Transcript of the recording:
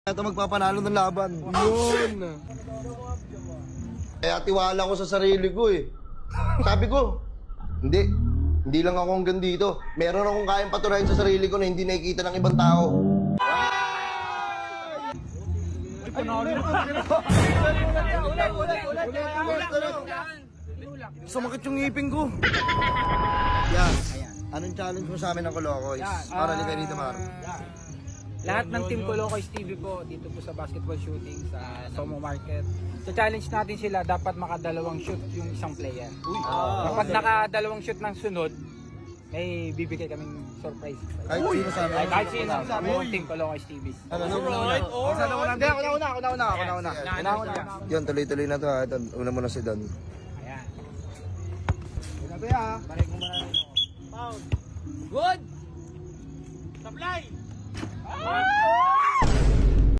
Ito magpapanalo ng laban. Yun. Kaya tiwala ko sa sarili ko eh. Sabi ko, hindi lang ako hanggang dito. Meron akong kayang patunayan sa sarili ko na hindi nakikita ng ibang tao. Sumakit yung ngipin ko. Yan. Anong challenge mo sa amin ng Kolokoys? Para liga dito, Mar. Lahat ng Team Kolokoys TV po dito po sa basketball shooting sa Somo Market. So challenge natin sila, dapat makadalawang shoot yung isang player. Kapag nakadalawang shoot ng sunod, may bibigay kaming surprise. Kahit sino sa amin. Kahit sino sa Team Kolokoys TV. Alright. Ako na. Yun, tuloy-tuloy na to ha. Ito, una muna si Don. Ayan. Good! Supply!